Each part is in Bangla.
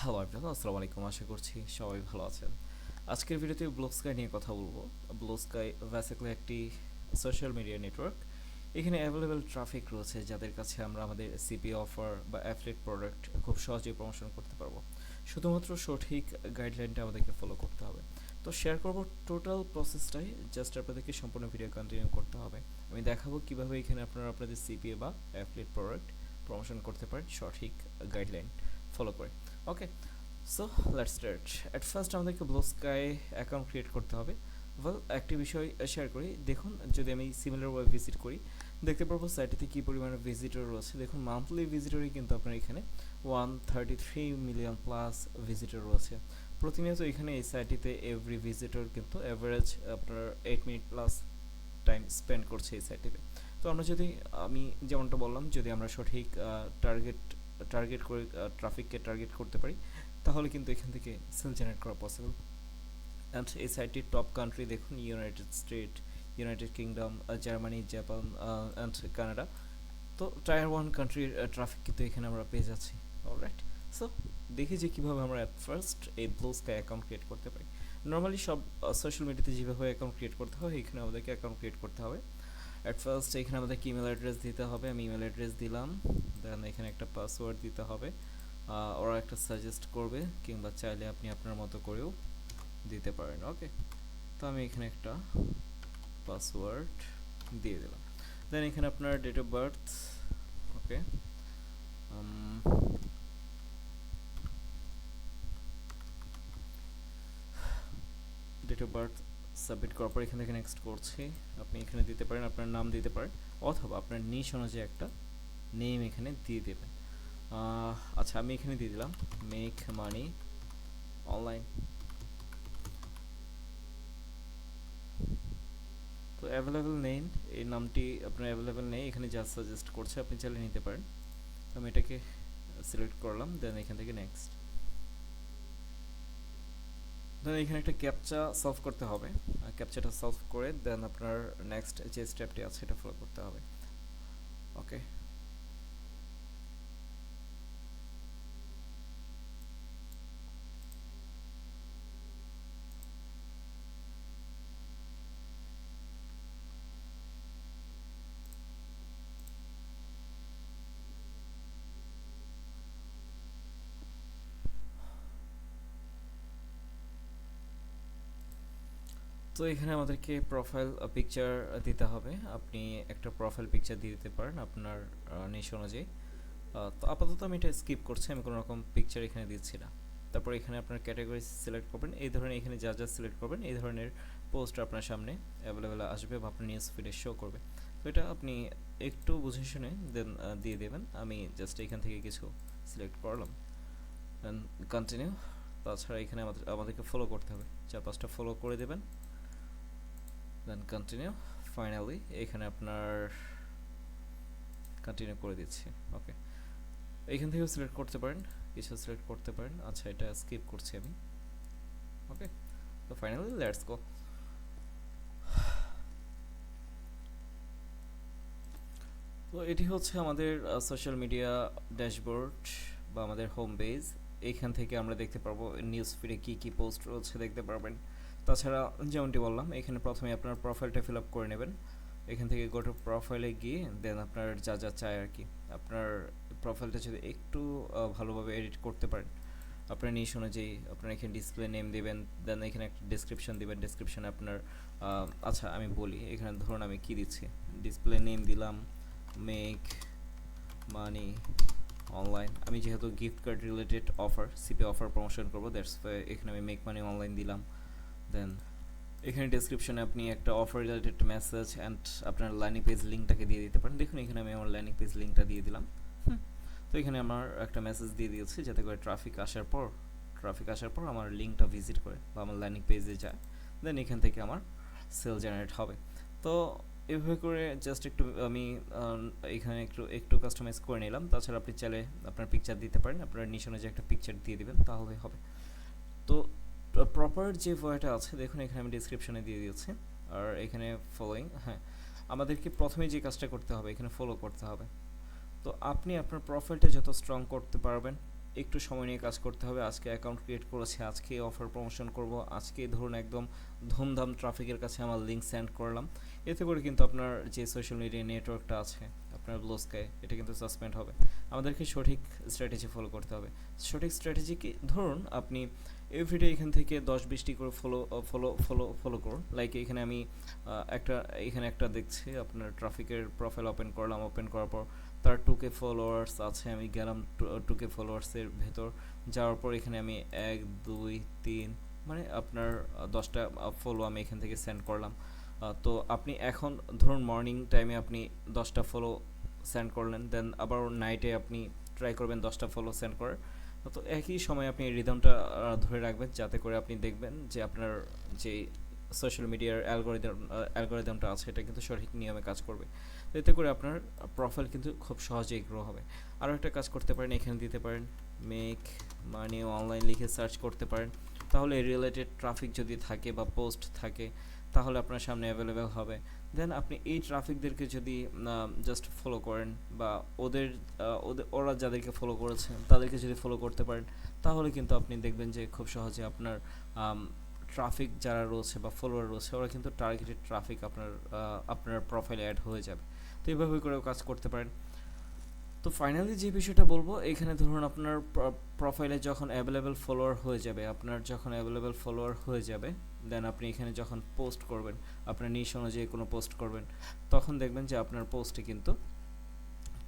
হ্যালো এভরিওয়ান, আসসালামু আলাইকুম। আশা করছি সবাই ভালো আছেন। আজকের ভিডিওতে ব্লু স্কাই নিয়ে কথা বলবো। ব্লু স্কাই বেসিক্যালি একটি সোশ্যাল মিডিয়া নেটওয়ার্ক। এখানে অ্যাভেলেবেল ট্রাফিক রয়েছে যাদের কাছে আমরা আমাদের সিপি অফার বা অ্যাফিলিয়েট প্রোডাক্ট খুব সহজেই প্রমোশন করতে পারবো। শুধুমাত্র সঠিক গাইডলাইনটা আমাদেরকে ফলো করতে হবে। তো শেয়ার করবো টোটাল প্রসেসটাই, জাস্ট আপনাদেরকে সম্পূর্ণ ভিডিও কন্টিনিউ করতে হবে। আমি দেখাবো কিভাবে এখানে আপনারা আপনাদের সিপিএ বা অ্যাফিলিয়েট প্রোডাক্ট প্রমোশন করতে পারেন সঠিক গাইডলাইন ফলো করে। Okay, so let's start. At first আমাদেরকে ব্লু স্কাই অ্যাকাউন্ট ক্রিয়েট করতে হবে। ওয়েল, একটি বিষয় শেয়ার করি। দেখুন, যদি আমি সিমিলার ওয়েব ভিজিট করি, দেখতে পারবো সাইটটিতে কী পরিমাণে ভিজিটর রয়েছে। দেখুন, মান্থলি ভিজিটরই কিন্তু আপনার এখানে 133 মিলিয়ন প্লাস ভিজিটর রয়েছে প্রতিনিয়ত। এখানে এই সাইটটিতে এভরি ভিজিটর কিন্তু অ্যাভারেজ আপনার 8 মিনিট প্লাস টাইম স্পেন্ড করছে এই সাইটটিতে। তো আমরা যদি, আমি যেমনটা বললাম, যদি আমরা সঠিক টার্গেট টার্গেট করে ট্রাফিককে টার্গেট করতে পারি, তাহলে কিন্তু এখান থেকে সেল জেনারেট করা পসিবল। অ্যান্ড এই সাইটটির টপ কান্ট্রি দেখুন, United state, United kingdom, Germany, Japan and Canada. তো টায়ার 1 কান্ট্রির ট্রাফিক কিন্তু এখানে আমরা পেয়ে যাচ্ছি। অলরাইট, সো দেখি যে কীভাবে আমরা অ্যাট ফার্স্ট এই ব্লু স্কাই অ্যাকাউন্ট ক্রিয়েট করতে পারি। নর্মালি সব সোশ্যাল মিডিয়াতে যেভাবে অ্যাকাউন্ট ক্রিয়েট করতে হয়, এখানে আমাদেরকে অ্যাকাউন্ট ক্রিয়েট করতে হবে। অ্যাট ফার্স্ট এখানে আমাদেরকে ইমেল অ্যাড্রেস দিতে হবে। আমি ইমেল অ্যাড্রেস দিলাম। দেন এখানে একটা পাসওয়ার্ড দিতে হবে। ওরা একটা সাজেস্ট করবে, কিংবা চাইলে আপনি আপনার মতো করেও দিতে পারেন। ওকে, তো আমি এখানে একটা পাসওয়ার্ড দিয়ে দিলাম। দেন এখানে আপনার date of birth. Okay, date of birth submit করার পর এখান থেকে নেক্সট করছি। আপনি এখানে দিতে পারেন, আপনার নাম দিতে পারেন, অথবা আপনার নিশ অনুযায়ী একটা নেম এখানে দিয়ে দেবেন। আচ্ছা, আমি এখানে দিয়ে দিলাম মেক মানি অনলাইন। তো অ্যাভেলেবেল নেই, এই নামটি আপনার অ্যাভেলেবেল নেই, এখানে যা সাজেস্ট করছে আপনি চাইলে নিতে পারেন। আমি এটাকে সিলেক্ট করলাম। দেন এখান থেকে নেক্সট। দেন এখানে একটা ক্যাপচা সলভ করতে হবে। ক্যাপচাটা সলভ করে দেন আপনার নেক্সট যে স্টেপটি আছে এটা ফলো করতে হবে। ওকে, তো এখানে আমাদেরকে প্রোফাইল পিকচার দিতে হবে। আপনি একটা প্রোফাইল পিকচার দিয়ে দিতে পারেন আপনার নিশ অনুযায়ী। তো আপাতত আমি এটা স্কিপ করছি, আমি কোনো রকম পিকচার এখানে দিচ্ছি না। তারপর এখানে আপনার ক্যাটাগরি সিলেক্ট করবেন। এই ধরনের এখানে যা যা সিলেক্ট করবেন এই ধরনের পোস্ট আপনার সামনে অ্যাভেলেবেল আসবে বা আপনার নিউজ ফিডে শো করবে। তো এটা আপনি একটু বুঝে শুনে দেন দিয়ে দেবেন। আমি জাস্ট এখান থেকে কিছু সিলেক্ট করলাম, দেন কন্টিনিউ। তাছাড়া এখানে আমাদেরকে ফলো করতে হবে, 4-5টা ফলো করে দেবেন, দেন কন্টিনিউ। ফাইনালি এখানে আপনার কন্টিনিউ করে দিচ্ছি। ওকে, এইখান থেকেও সিলেক্ট করতে পারেন, কিছু সিলেক্ট করতে পারেন। আচ্ছা, এটা স্কিপ করছি আমি। ওকে, তো ফাইনালি লেটস গো। তো এটি হচ্ছে আমাদের সোশ্যাল মিডিয়া ড্যাশবোর্ড বা আমাদের হোম পেজ। এইখান থেকে আমরা দেখতে পারবো নিউজ ফিডে কী কী পোস্ট রয়েছে দেখতে পারবেন। তাছাড়া যেমনটি বললাম, এখানে প্রথমে আপনার প্রোফাইলটা ফিল আপ করে নেবেন। এখান থেকে গোটো প্রোফাইলে গিয়ে দেন আপনার যা যা চায় আর কি, আপনার প্রোফাইলটা যদি একটু ভালোভাবে এডিট করতে পারেন আপনার নিশ অনুযায়ী, আপনার এখানে ডিসপ্লে নেম দিবেন। দেন এখানে একটা ডেসক্রিপশন দিবেন। ডেসক্রিপশনে আপনার আচ্ছা আমি বলি, এখানে ধরুন আমি কি দিচ্ছি, ডিসপ্লে নেম দিলাম মেক মানি অনলাইন। আমি যেহেতু gift card related offer, CP offer promotion করবো, দ্যাটস এখানে আমি মেক মানি অনলাইন দিলাম। দেন এখানে ডেসক্রিপশনে আপনি একটা অফার রিলেটেড মেসেজ অ্যান্ড আপনার ল্যান্ডিং পেজ লিঙ্কটাকে দিয়ে দিতে পারেন। দেখুন এখানে আমি আমার ল্যান্ডিং পেজ লিঙ্কটা দিয়ে দিলাম। তো এখানে আমার একটা মেসেজ দিয়ে দিয়েছি যাতে করে ট্রাফিক আসার পর আমার লিঙ্কটা ভিজিট করে বা আমার ল্যান্ডিং পেজে যায়। দেন এখান থেকে আমার সেল জেনারেট হবে। তো এভাবে করে জাস্ট একটু আমি এখানে একটু একটু কাস্টমাইজ করে নিলাম। তাছাড়া আপনি চাইলে আপনার পিকচার দিতে পারেন, আপনার নিশ অনুযায়ী একটা পিকচার দিয়ে দিবেন, তাহলে হবে। তো প্রপার যে ওয়েটা আছে দেখুন এখানে আমি ডিসক্রিপশনে দিয়ে দিয়েছি। আর এখানে ফলোয়িং, হ্যাঁ, আমাদেরকে প্রথমে যে কাজটা করতে হবে এখানে ফলো করতে হবে। তো আপনি আপনার প্রোফাইলটা যত স্ট্রং করতে পারবেন একটু সময় নিয়ে কাজ করতে হবে। আজকে অ্যাকাউন্ট ক্রিয়েট করেছি, আজকে অফার প্রমোশন করব, আজকে ধরুন একদম ধুমধাম ট্রাফিকের কাছে আমার লিঙ্ক সেন্ড করলাম। এতে করে কিন্তু আপনার যে সোশ্যাল মিডিয়া নেটওয়ার্কটা আছে আপনার ব্লু স্কাই, এটা কিন্তু সাসপেন্ড হবে। আমাদেরকে সঠিক স্ট্র্যাটেজি ফলো করতে হবে। সঠিক স্ট্র্যাটেজি কি, ধরুন আপনি এভরিডে এখান থেকে 10-20টি করে ফলো করুন। লাইক এখানে আমি এখানে একটা দেখছি আপনার ট্রাফিকের প্রোফাইল ওপেন করলাম, ওপেন করার পর তার 2K ফলোয়ার্স আছে, আমি গেলাম 2K ফলোয়ার্সের ভেতর, যাওয়ার পর এখানে আমি 1 2 3 মানে আপনার 10টা ফলো আমি এখান থেকে সেন্ড করলাম। তো আপনি এখন ধরুন মর্নিং টাইমে আপনি 10টা ফলো সেন্ড করলেন, দেন আবার নাইটে আপনি ট্রাই করবেন 10টা ফলো সেন্ড করার। তো একই সময় আপনি রিদমটা ধরে রাখবেন, যাতে করে আপনি দেখবেন যে আপনার যে সোশ্যাল মিডিয়ার অ্যালগোরিদমটা আছে এটা কিন্তু সঠিক নিয়মে কাজ করবে। তো এতে করে আপনার প্রোফাইল কিন্তু খুব সহজেই গ্রো হবে। আরও একটা কাজ করতে পারেন, এখানে দিতে পারেন মেক মানি অনলাইন লিখে সার্চ করতে পারেন। তাহলে রিলেটেড ট্রাফিক যদি থাকে বা পোস্ট থাকে তাহলে আপনার সামনে অ্যাভেলেবেল হবে। দেন আপনি এই ট্রাফিকদেরকে যদি জাস্ট ফলো করেন বা ওরা যাদেরকে ফলো করেছেন তাদেরকে যদি ফলো করতে পারেন, তাহলে কিন্তু আপনি দেখবেন যে খুব সহজে আপনার ট্রাফিক যারা রয়েছে বা ফলোয়ার রয়েছে ওরা কিন্তু টার্গেটেড ট্রাফিক আপনার প্রোফাইলে অ্যাড হয়ে যাবে। তো এইভাবে করেও কাজ করতে পারেন। তো ফাইনালি যে বিষয়টা বলবো, এখানে ধরুন আপনার প্রোফাইলে যখন অ্যাভেলেবেল ফলোয়ার হয়ে যাবে, দেন আপনি এখানে যখন পোস্ট করবেন, আপনার নিশ অনুযায়ী কোনো পোস্ট করবেন, তখন দেখবেন যে আপনার পোস্টে কিন্তু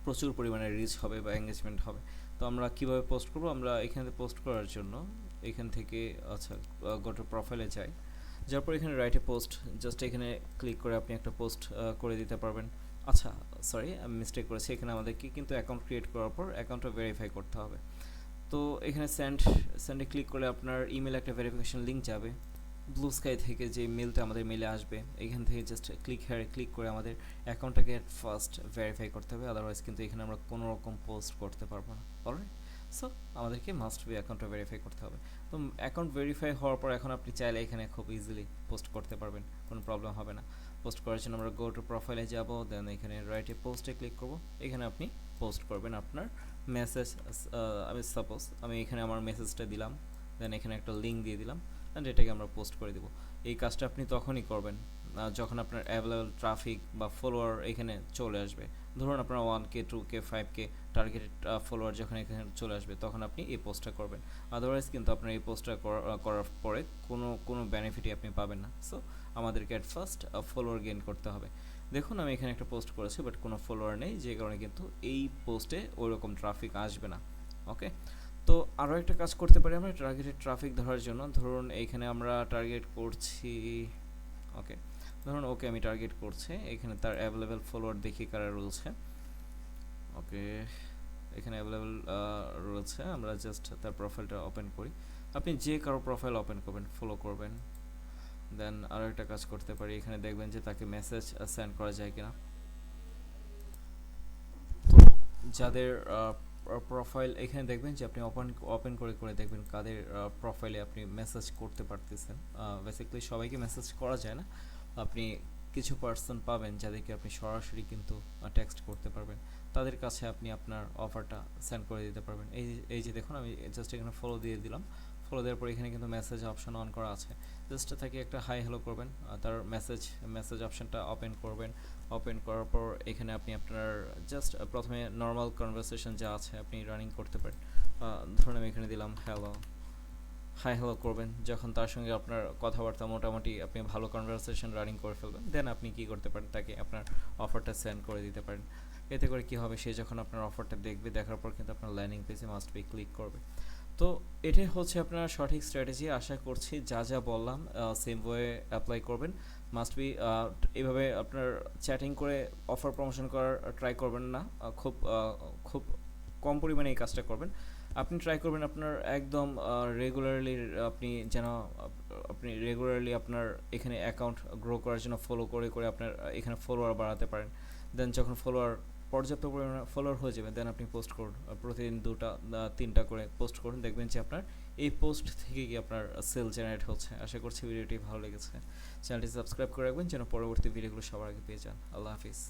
প্রচুর পরিমাণে রিচ হবে বা এঙ্গেজমেন্ট হবে। তো আমরা কিভাবে পোস্ট করব, আমরা এখানে পোস্ট করার জন্য এখান থেকে গো টু প্রোফাইলে যাই, যার পর এখানে রাইটে পোস্ট, জাস্ট এখানে ক্লিক করে আপনি একটা পোস্ট করে দিতে পারবেন। আচ্ছা সরি, আমি মিস্টেক করেছি, এখানে আমাদেরকে কিন্তু অ্যাকাউন্ট ক্রিয়েট করার পর অ্যাকাউন্টটা ভেরিফাই করতে হবে। তো এখানে সেন্ডে ক্লিক করলে আপনার ইমেল একটা ভেরিফিকেশন লিঙ্ক যাবে ব্লু স্কাই থেকে, যে মেলটা আমাদের মেলে আসবে। এখান থেকে জাস্ট ক্লিক করে আমাদের অ্যাকাউন্টটাকে ফার্স্ট ভেরিফাই করতে হবে, আদারওয়াইজ কিন্তু এখানে আমরা কোনো রকম পোস্ট করতে পারবো না। অলরাইট, সো আমাদেরকে মাস্ট বি অ্যাকাউন্টটা ভেরিফাই করতে হবে। তো অ্যাকাউন্ট ভেরিফাই হওয়ার পর এখন আপনি চাইলে এখানে খুব ইজিলি পোস্ট করতে পারবেন, কোনো প্রবলেম হবে না। পোস্ট করার জন্য আমরা গো টু প্রোফাইলে যাব, দেন এখানে রাইটে পোস্টে ক্লিক করব। এখানে আপনি পোস্ট করবেন আপনার মেসেজ। আমি এখানে আমার মেসেজটা দিলাম, দেন এখানে একটা লিঙ্ক দিয়ে দিলাম, অ্যান্ড এটাকে আমরা পোস্ট করে দেবো। এই কাজটা আপনি তখনই করবেন যখন আপনার অ্যাভেলেবল ট্রাফিক বা ফলোয়ার এখানে চলে আসবে। ধরুন আপনার 1K 2K 5K targeted follower যখন এখানে চলে আসবে, তখন আপনি এই পোস্টটা করবেন। আদারওয়াইজ কিন্তু আপনার এই পোস্টটা করার পরে কোনো বেনিফিটই আপনি পাবেন না। সো আমাদেরকে অ্যাট ফার্স্ট ফলোয়ার গেইন করতে হবে। দেখুন আমি এখানে একটা পোস্ট করেছি, বাট কোনো ফলোয়ার নেই, যে কারণে কিন্তু এই পোস্টে ওইরকম ট্রাফিক আসবে না। ওকে, তো আরও একটা কাজ করতে পারি আমরা টার্গেটেড ট্রাফিক ধরার জন্য। ধরুন এইখানে আমরা টার্গেট করছি, ওকে ধরুন আমি টার্গেট করছি, এখানে তার অ্যাভেলেবেল ফলোয়ার দেখি কারা রয়েছে। ওকে, এখানে অ্যাভেলেবেল রয়েছে, আমরা জাস্ট তার প্রোফাইলটা ওপেন করি। আপনি যে কারো প্রোফাইল ওপেন করবেন, ফলো করবেন। দেন আরও একটা কাজ করতে পারি, এখানে দেখবেন যে তাকে মেসেজ সেন্ড করা যায় কিনা। তো যাদের প্রোফাইল এখানে দেখবেন যে আপনি ওপেন করে দেখবেন কাদের প্রোফাইলে আপনি মেসেজ করতে পারতেছেন। বেসিক্যালি সবাইকে মেসেজ করা যায় না, আপনি কিছু পার্সন পাবেন যাদেরকে আপনি সরাসরি কিন্তু টেক্সট করতে পারবেন, তাদের কাছে আপনি আপনার অফারটা সেন্ড করে দিতে পারবেন। এই যে দেখুন আমি জাস্ট এখানে ফলো দিয়ে দিলাম। ফলো দেওয়ার পর এখানে কিন্তু মেসেজ অপশন অন করা আছে, জাস্ট তাকে একটা হাই হ্যালো করবেন, তার মেসেজ অপশনটা ওপেন করবেন। ওপেন করার পর এখানে আপনি আপনার জাস্ট প্রথমে নর্মাল কনভারসেশন যা আছে আপনি রানিং করতে পারেন। ধরুন আমি এখানে দিলাম হাই হ্যালো করবেন। যখন তার সঙ্গে আপনার কথাবার্তা মোটামুটি আপনি ভালো কনভারসেশন রানিং করে ফেলবেন, দেন আপনি কি করতে পারেন, তাকে আপনার অফারটা সেন্ড করে দিতে পারেন। এতে করে কি হবে, সে যখন আপনার অফারটা দেখবে, দেখার পর কিন্তু আপনার ল্যান্ডিং পেজে মাস্ট বি ক্লিক করবে। তো এটাই হচ্ছে আপনার সঠিক স্ট্র্যাটেজি। আশা করছি যা বললাম সেম ওয়ে অ্যাপ্লাই করবেন। মাস্ট বি এভাবে আপনার চ্যাটিং করে অফার প্রমোশন করার ট্রাই করবেন না, খুব কম পরিমাণে এই কাজটা করবেন। আপনি ট্রাই করবেন আপনার একদম রেগুলারলি আপনার এখানে অ্যাকাউন্ট গ্রো করার জন্য ফলো করে আপনার এখানে ফলোয়ার বাড়াতে পারেন। দেন যখন পর্যাপ্ত পরিমাণে ফলোয়ার হয়ে যাবে, দেন আপনি পোস্ট করুন, প্রতিদিন 2-3টা করে পোস্ট করুন, দেখবেন যে আপনার এই পোস্ট থেকে কি আপনার সেল জেনারেট হচ্ছে। আশা করছি ভিডিওটি ভালো লেগেছে। চ্যানেলটি সাবস্ক্রাইব করে রাখবেন যেন পরবর্তী ভিডিওগুলো সবার আগে পেয়ে যান। আল্লাহ হাফিজ।